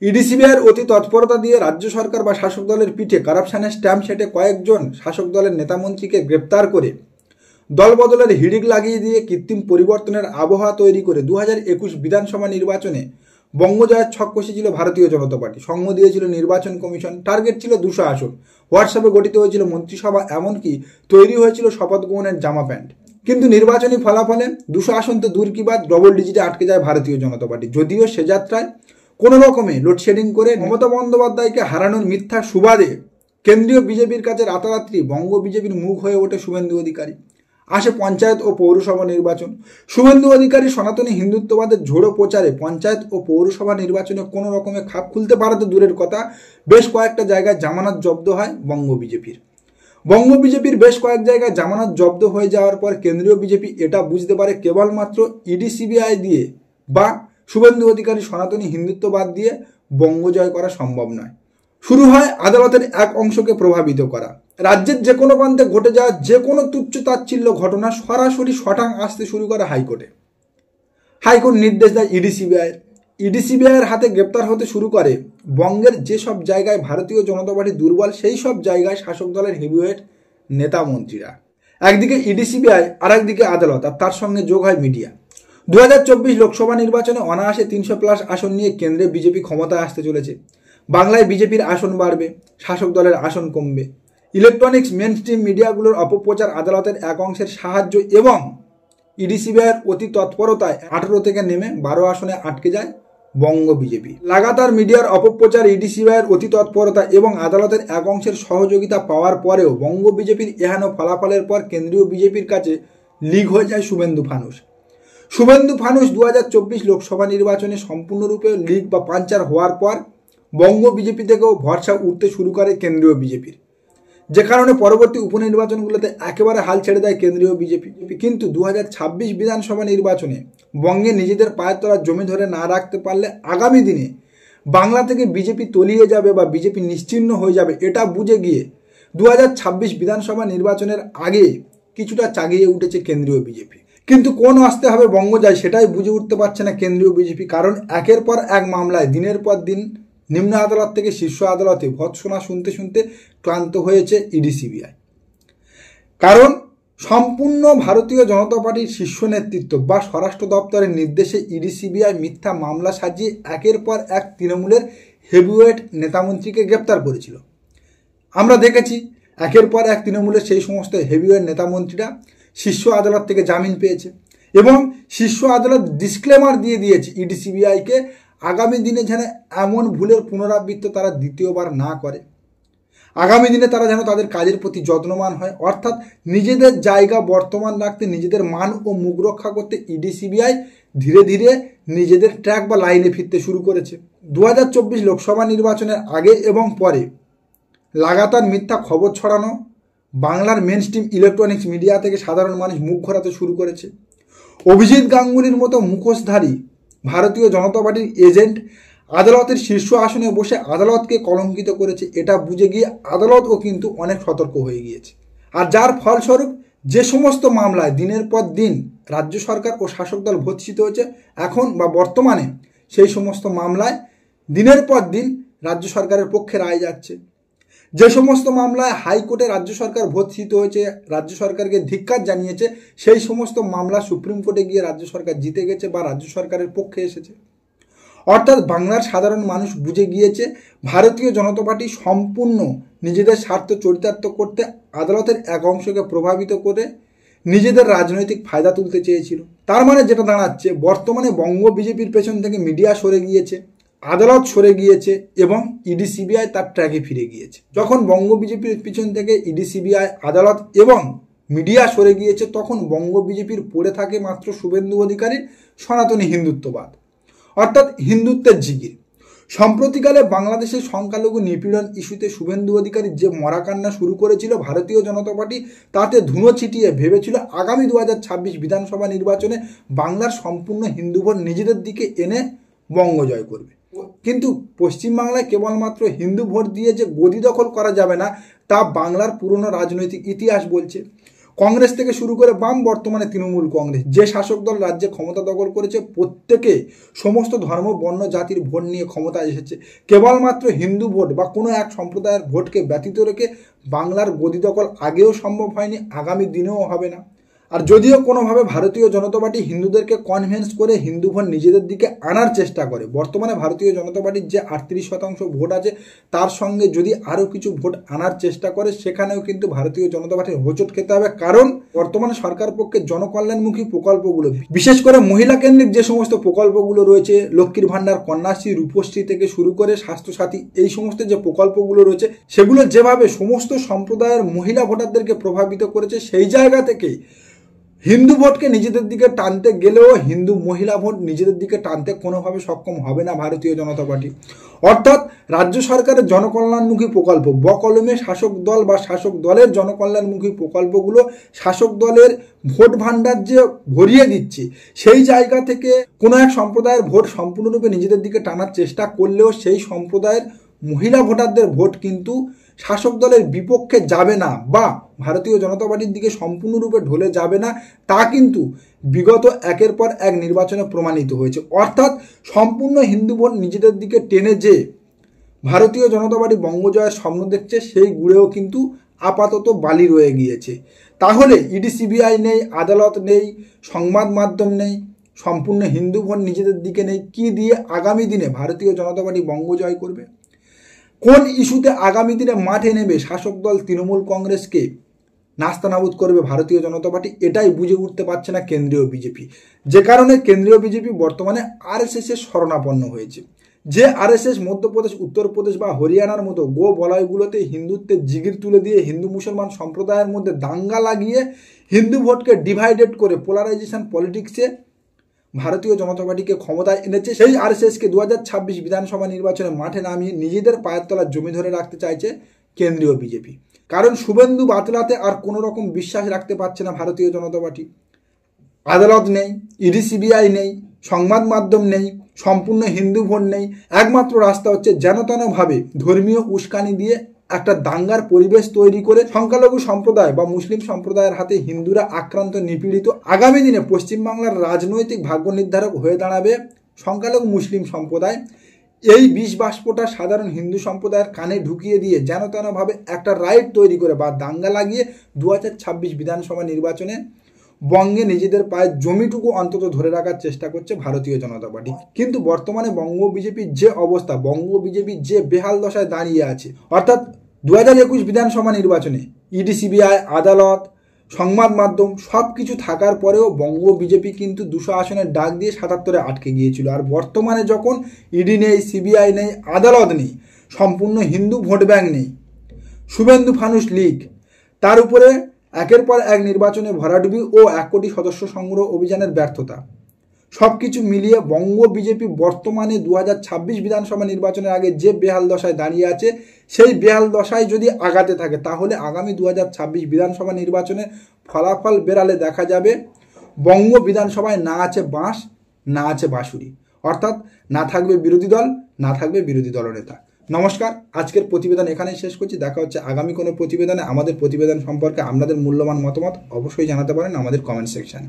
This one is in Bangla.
ইডিসিবিআইয়ের অতি তৎপরতা দিয়ে রাজ্য সরকার বা শাসক দলের পিঠে কারাপশনের স্ট্যাম্প সেটে কয়েকজন শাসক দলের নেতামন্ত্রীকে গ্রেপ্তার করে দলবদলের হিড়িক লাগিয়ে দিয়ে কৃত্রিম পরিবর্তনের আবহাওয়া তৈরি করে 2021 বিধানসভা নির্বাচনে বঙ্গজয়ের ছক কষেছিল ভারতীয় জনতা পার্টি। সঙ্গ দিয়েছিল নির্বাচন কমিশন, টার্গেট ছিল 200 আসন, হোয়াটসঅ্যাপে গঠিত হয়েছিল মন্ত্রিসভা, এমনকি তৈরি হয়েছিল শপথ গ্রহণের জামা প্যান্ট। কিন্তু নির্বাচনী ফলাফলে 200 আসন তো দূর কি বাদ, ডবল ডিজিটে আটকে যায় ভারতীয় জনতা পার্টি। যদিও সে যাত্রায় কোনো রকমে লোডশেডিং করে মমতা বন্দ্যোপাধ্যায়কে হারানোর মিথ্যা সুবাদে কেন্দ্রীয় বিজেপির কাছে রাতারাত্রি বঙ্গ বিজেপির মুখ হয়ে ওঠে শুভেন্দু অধিকারী। আসে পঞ্চায়েত ও পৌরসভা নির্বাচন। শুভেন্দু অধিকারী সনাতনী হিন্দুত্ববাদের ঝোড়ো প্রচারে পঞ্চায়েত ও পৌরসভা নির্বাচনে কোনো রকমে খাপ খুলতে পারা তো দূরের কথা, বেশ কয়েকটা জায়গায় জামানত জব্দ হয় বঙ্গ বিজেপির বেশ কয়েক জায়গায় জামানত জব্দ হয়ে যাওয়ার পর কেন্দ্রীয় বিজেপি এটা বুঝতে পারে কেবলমাত্র ইডিসিবিআই দিয়ে বা শুভেন্দু অধিকারী সনাতনী হিন্দুত্ববাদ দিয়ে বঙ্গ জয় করা সম্ভব নয়। শুরু হয় আদালতের এক অংশকে প্রভাবিত করা। রাজ্যের যে কোনো প্রান্তে ঘটে যাওয়া যে কোনো তুচ্ছ তাচ্ছিল্য ঘটনা সরাসরি শটাং আসতে শুরু করে হাইকোর্টে। হাইকোর্ট নির্দেশ দেয় ইডিসিবিআইয়ের হাতে গ্রেপ্তার হতে শুরু করে বঙ্গের যেসব জায়গায় ভারতীয় জনতা পার্টি দুর্বল, সেই সব জায়গায় শাসক দলের হেভিওয়েট নেতা মন্ত্রীরা। একদিকে ইডিসিবিআই, আর একদিকে আদালত, আর তার সঙ্গে যোগ হয় মিডিয়া। 2024 লোকসভা নির্বাচনে অনায়াসে 300+ আসন নিয়ে কেন্দ্রে বিজেপি ক্ষমতায় আসতে চলেছে। বাংলায় বিজেপির আসন বাড়বে, শাসক দলের আসন কমবে। ইলেকট্রনিক্স মেনস্ট্রিম মিডিয়াগুলোর অপপ্রচার, আদালতের এক অংশের সাহায্য এবং ইডিসিবিআইয়ের অতি তৎপরতায় 18 থেকে নেমে 12 আসনে আটকে যায় বঙ্গ বিজেপি। লাগাতার মিডিয়ার অপপ্রচার, ইডিসিবিআইয়ের অতি তৎপরতা এবং আদালতের এক অংশের সহযোগিতা পাওয়ার পরেও বঙ্গ বিজেপির এহেন ফলাফলের পর কেন্দ্রীয় বিজেপির কাছে লিক হয়ে যায় শুভেন্দু ফানুস। 2024 লোকসভা নির্বাচনে সম্পূর্ণরূপে লিক বা পাঞ্চার হওয়ার পর বঙ্গ বিজেপি থেকেও ভরসা উঠতে শুরু করে কেন্দ্রীয় বিজেপির, যে কারণে পরবর্তী উপনির্বাচনগুলোতে একেবারে হাল ছেড়ে দেয় কেন্দ্রীয় বিজেপি। কিন্তু 2026 বিধানসভা নির্বাচনে বঙ্গে নিজেদের পায়ের তলার জমি ধরে না রাখতে পারলে আগামী দিনে বাংলা থেকে বিজেপি তলিয়ে যাবে বা বিজেপি নিশ্চিহ্ন হয়ে যাবে, এটা বুঝে গিয়ে 2026 বিধানসভা নির্বাচনের আগে কিছুটা চাগিয়ে উঠেছে কেন্দ্রীয় বিজেপি। কিন্তু কোন আসতে হবে বঙ্গ যায় সেটাই বুঝে উঠতে পারছে না কেন্দ্রীয় বিজেপি, কারণ একের পর এক মামলায় দিনের পর দিন নিম্ন আদালত থেকে শীর্ষ আদালতে ভৎসনা শুনতে শুনতে ক্লান্ত হয়েছে ইডিসিবিআই। কারণ সম্পূর্ণ ভারতীয় জনতা পার্টির শীর্ষ নেতৃত্ব বা স্বরাষ্ট্র দপ্তরের নির্দেশে ইডিসিবিআই মিথ্যা মামলা সাজিয়ে একের পর এক তৃণমূলের হেভিওয়েট নেতামন্ত্রীকে গ্রেপ্তার করেছিল। আমরা দেখেছি একের পর এক তৃণমূলের সেই সমস্ত হেভিওয়েট নেতামন্ত্রীরা শীর্ষ আদালত থেকে জামিন পেয়েছে এবং শীর্ষ আদালত ডিসক্লেমার দিয়ে দিয়েছে ইডিসিবিআইকে আগামী দিনে যেন এমন ভুলের পুনরাবৃত্তি তারা দ্বিতীয়বার না করে, আগামী দিনে তারা যেন তাদের কাজের প্রতি যত্নবান হয়। অর্থাৎ নিজেদের জায়গা বর্তমান রাখতে, নিজেদের মান ও মুখ রক্ষা করতে ইডিসিবিআই ধীরে ধীরে নিজেদের ট্র্যাক বা লাইনে ফিরতে শুরু করেছে। 2024 লোকসভা নির্বাচনের আগে এবং পরে লাগাতার মিথ্যা খবর ছড়ানো বাংলার মেনস্ট্রিম ইলেকট্রনিক্স মিডিয়া থেকে সাধারণ মানুষ মুখ ঘোরাতে শুরু করেছে। অভিজিৎ গাঙ্গুলির মতো মুখোশধারী ভারতীয় জনতা পার্টির এজেন্ট আদালতের শীর্ষ আসনে বসে আদালতকে কলঙ্কিত করেছে, এটা বুঝে গিয়ে আদালতও কিন্তু অনেক সতর্ক হয়ে গিয়েছে। আর যার ফলস্বরূপ যে সমস্ত মামলায় দিনের পর দিন রাজ্য সরকার ও শাসক দল ভর্ৎসিত হয়েছে, এখন বা বর্তমানে সেই সমস্ত মামলায় দিনের পর দিন রাজ্য সরকারের পক্ষে রায় যাচ্ছে। যে সমস্ত মামলায় হাইকোর্টে রাজ্য সরকার ভর্ৎসিত হয়েছে, রাজ্য সরকারকে ধিক্কার জানিয়েছে, সেই সমস্ত মামলা সুপ্রিম কোর্টে গিয়ে রাজ্য সরকার জিতে গেছে বা রাজ্য সরকারের পক্ষে এসেছে। অর্থাৎ বাংলার সাধারণ মানুষ বুঝে গিয়েছে ভারতীয় জনতা পার্টি সম্পূর্ণ নিজেদের স্বার্থ চরিতার্থ করতে আদালতের এক অংশকে প্রভাবিত করে নিজেদের রাজনৈতিক ফায়দা তুলতে চেয়েছিল। তার মানে যেটা দাঁড়াচ্ছে, বর্তমানে বঙ্গ বিজেপির পেছন থেকে মিডিয়া সরে গিয়েছে, আদালত সরে গিয়েছে এবং ইডিসিবিআই তার ট্র্যাকে ফিরে গিয়েছে। যখন বঙ্গ বিজেপির পিছন থেকে ইডিসিবিআই, আদালত এবং মিডিয়া সরে গিয়েছে, তখন বঙ্গ বিজেপির পড়ে থাকে মাত্র শুভেন্দু অধিকারীর সনাতনী হিন্দুত্ববাদ, অর্থাৎ হিন্দুত্বের জিগির। সম্প্রতিকালে বাংলাদেশের সংখ্যালঘু নিপীড়ন ইস্যুতে শুভেন্দু অধিকারী যে মরাকান্না শুরু করেছিল ভারতীয় জনতা পার্টি, তাতে ধুনো ছিটিয়ে ভেবেছিল আগামী 2026 বিধানসভা নির্বাচনে বাংলার সম্পূর্ণ হিন্দু ভোট নিজেদের দিকে এনে বঙ্গ জয় করবে। কিন্তু পশ্চিমবাংলায় কেবলমাত্র হিন্দু ভোট দিয়ে যে গদি দখল করা যাবে না, তা বাংলার পুরনো রাজনৈতিক ইতিহাস বলছে। কংগ্রেস থেকে শুরু করে বাম, বর্তমানে তৃণমূল কংগ্রেস, যে শাসক দল রাজ্যে ক্ষমতা দখল করেছে প্রত্যেকে সমস্ত ধর্ম, বর্ণ, জাতির ভোট নিয়ে ক্ষমতায় এসেছে। কেবলমাত্র হিন্দু ভোট বা কোনো এক সম্প্রদায়ের ভোটকে ব্যতীত রেখে বাংলার গদি দখল আগেও সম্ভব হয়নি, আগামী দিনেও হবে না। আর যদিও কোনোভাবে ভারতীয় জনতা পার্টি হিন্দুদেরকে কনভিন্স করে হিন্দু ভোট নিজেদের দিকে আনার চেষ্টা করে, বর্তমানে ভারতীয় জনতা পার্টির যে 38% ভোট আছে তার সঙ্গে যদি আরও কিছু ভোট আনার চেষ্টা করে, সেখানেও কিন্তু ভারতীয় জনতা পার্টির হোঁচট খেতে হবে। কারণ বর্তমানে সরকার পক্ষে জনকল্যাণমুখী প্রকল্পগুলো, বিশেষ করে মহিলা কেন্দ্রিক যে সমস্ত প্রকল্পগুলো রয়েছে, লক্ষ্মীর ভাণ্ডার, কন্যাশ্রী, রূপশ্রী থেকে শুরু করে স্বাস্থ্যসাথী, এই সমস্ত যে প্রকল্পগুলো রয়েছে সেগুলো যেভাবে সমস্ত সম্প্রদায়ের মহিলা ভোটারদেরকে প্রভাবিত করেছে, সেই জায়গা থেকে হিন্দু ভোটকে নিজেদের দিকে টানতে গেলেও হিন্দু মহিলা ভোট নিজেদের দিকে টানতে কোনোভাবে সক্ষম হবে না ভারতীয় জনতা পার্টি। অর্থাৎ রাজ্য সরকারের জনকল্যাণমুখী প্রকল্প বকলমে শাসক দল বা শাসক দলের জনকল্যাণমুখী প্রকল্পগুলো শাসক দলের ভোট ভাণ্ডার যে ভরিয়ে দিচ্ছে, সেই জায়গা থেকে কোনো এক সম্প্রদায়ের ভোট সম্পূর্ণরূপে নিজেদের দিকে টানার চেষ্টা করলেও সেই সম্প্রদায়ের মহিলা ভোটারদের ভোট কিন্তু শাসক দলের বিপক্ষে যাবে না বা ভারতীয় জনতা পার্টির দিকে সম্পূর্ণরূপে ঢলে যাবে না, তা কিন্তু বিগত একের পর এক নির্বাচনে প্রমাণিত হয়েছে। অর্থাৎ সম্পূর্ণ হিন্দু ভোট নিজেদের দিকে টেনে যে ভারতীয় জনতা পার্টি বঙ্গজয়ের স্বপ্ন দেখছে, সেই গুড়েও কিন্তু আপাতত বালি রয়ে গিয়েছে। তাহলে ইডি, সিবিআই নেই, আদালত নেই, সংবাদ মাধ্যম নেই, সম্পূর্ণ হিন্দু ভোট নিজেদের দিকে নেই, কি দিয়ে আগামী দিনে ভারতীয় জনতা পার্টি বঙ্গজয় করবে? কোন ইস্যুতে আগামী দিনে মাঠে নেবে শাসক দল তৃণমূল কংগ্রেসকে নাস্তানাবুদ করবে ভারতীয় জনতা পার্টি? এটাই বুঝে উঠতে পারছে না কেন্দ্রীয় বিজেপি, যে কারণে কেন্দ্রীয় বিজেপি বর্তমানে আরএসএস এর শরণাপন্ন হয়েছে। যে আরএসএস মধ্যপ্রদেশ, উত্তরপ্রদেশ বা হরিয়ানার মতো গো বলয়গুলোতে হিন্দুত্বের জিগির তুলে দিয়ে হিন্দু মুসলমান সম্প্রদায়ের মধ্যে দাঙ্গা লাগিয়ে হিন্দু ভোটকে ডিভাইডেড করে পোলারাইজেশন পলিটিক্সে ভারতীয় জনতা পার্টিকে ক্ষমতায় এনেছে, সেই আরএসএসকে 2026 বিধানসভা নির্বাচনে মাঠে নামিয়ে নিজেদের পায়ের তলার জমি ধরে রাখতে চাইছে কেন্দ্রীয় বিজেপি। কারণ শুভেন্দু বাতলাতে আর কোনো রকম বিশ্বাস রাখতে পারছে না ভারতীয় জনতা পার্টি। আদালত নেই, ইডি, সিবিআই নেই, সংবাদ মাধ্যম নেই, সম্পূর্ণ হিন্দু ভোট নেই। একমাত্র রাস্তা হচ্ছে যেন তেনভাবে ধর্মীয় উস্কানি দিয়ে একটা দাঙ্গার পরিবেশ তৈরি করে সংখ্যালঘু সম্প্রদায় বা মুসলিম সম্প্রদায়ের হাতে হিন্দুরা আক্রান্ত, নিপীড়িত। আগামী দিনে পশ্চিমবাংলার রাজনৈতিক ভাগ্য নির্ধারক হয়ে দাঁড়াবে সংখ্যালঘু মুসলিম সম্প্রদায়। এই বিষ বাষ্পটা সাধারণ হিন্দু সম্প্রদায়ের কানে ঢুকিয়ে দিয়ে যেন তেনভাবে একটা রাইট তৈরি করে বা দাঙ্গা লাগিয়ে 2026 বিধানসভা নির্বাচনে বঙ্গে নিজেদের পায়ে জমিটুকু অন্তত ধরে রাখার চেষ্টা করছে ভারতীয় জনতা পার্টি। কিন্তু বর্তমানে বঙ্গ বিজেপির যে অবস্থা, বঙ্গ বিজেপির যে বেহাল দশায় দাঁড়িয়ে আছে, অর্থাৎ 2021 বিধানসভা নির্বাচনে ইডি, সিবিআই, আদালত, সংবাদ মাধ্যম সব কিছু থাকার পরেও বঙ্গ বিজেপি কিন্তু 200 আসনের ডাক দিয়ে 77-এ আটকে গিয়েছিল। আর বর্তমানে যখন ইডি নেই, সিবিআই নেই, আদালত নেই, সম্পূর্ণ হিন্দু ভোট ব্যাংক নেই, শুভেন্দু ফানুস লীগ, তার উপরে একের পর এক নির্বাচনে ভরাডুবি ও 1 কোটি সদস্য সংগ্রহ অভিযানের ব্যর্থতা, সব কিছু মিলিয়ে বঙ্গ বিজেপি বর্তমানে 2026 বিধানসভা নির্বাচনের আগে যে বেহাল দশায় দাঁড়িয়ে আছে, সেই বেহাল দশায় যদি আগাতে থাকে তাহলে আগামী 2026 বিধানসভা নির্বাচনের ফলাফল বেরালে দেখা যাবে বঙ্গ বিধানসভায় না আছে বাঁশ, না আছে বাঁশুরি, অর্থাৎ না থাকবে বিরোধী দল, না থাকবে বিরোধী দলনেতা। নমস্কার, আজকের প্রতিবেদন এখানেই শেষ করছি। দেখা হচ্ছে আগামী কোনো প্রতিবেদনে। আমাদের প্রতিবেদন সম্পর্কে আপনাদের মূল্যবান মতামত অবশ্যই জানাতে পারেন আমাদের কমেন্ট সেকশানে।